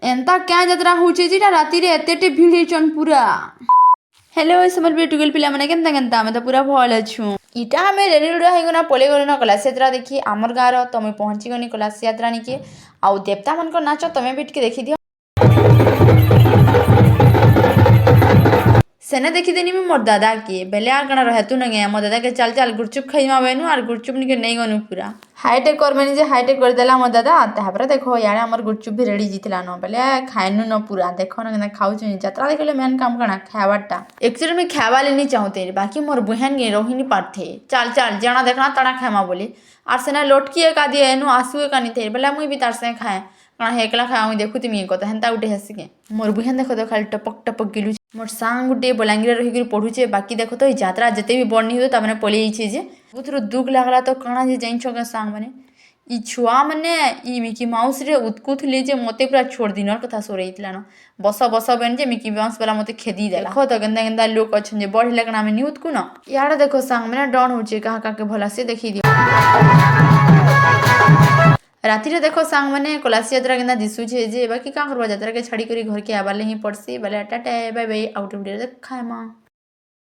एंता क्या यात्रा होचे जेटा राति रे एतेटे भीड़ हेचन पूरा। हेलो समर टुगेल पिला माने केनता केनता मैं तो पूरा भल अछु। इटा हमें रेडी रुडा हेगुना पले गलुना कलाश यात्रा देखी आमर गाँव तमें पहुंची गनी कलाश यात्रा निके आउ देवता मन को नाच तमें भी टिके देखी दियो। सेने देखी देनी मैं मोर दादा के बेले आ गणा रहतु न गया मोर दादा के चल चल गुपचुप खाइमा बेनु और गुपचुप निके नहीं गनु पूरा हाईटेक कर मैंने जे हाईटेक कर देला मोर दादा तापर देखो याडे हमर गुपचुप भी रेडी जितला न बेले खाइनु न पूरा देखो न केना खाउछु यात्रा देखले मेन काम कणा खावाटा एक्चुअली मैं खावा लेनी चाहते बाकी मोर बहन गे रोहिणी पाथे चल चल जना देखना तड़ा खामा बोली और सेना लोटकी एक आदि एनु आसु एक आनी थे बेले मुई भी तार से खाए कणा हेकला खाए मुई देखु तिमी कत हेंता उठे हसी के मोर बहन देखो तो खाली टपक टपक गिलु मोर सांग गुटे बलांगीर रही पढ़ुचे बाकी देखो तो यात्रा जिते भी बढ़नी हो तब पलि जाइए जे बहुत दुख लगला तो कणा जे जाइन छो सांग माने ई छुआ माने ई मिकी माउस रे उत्कुथले जे मते पूरा छोड़ दिनर कथा सोरेइतला न बस बस बेन जे मिकी माउस वाला मते खेदी देला देखो तो गंदा गंदा लोग अछन जे बढ़ले कणा में नी उत्कु न याडा देखो सांग माने डन होचे कहा का के भला से देखी दियो राति रे देखो सांग माने कलासी यात्रा केना दिसु छे जे बाकी का करबा यात्रा के छाड़ी करी घर के आबाले ही पड़सी बाले tata bye bye out of day खाए मा।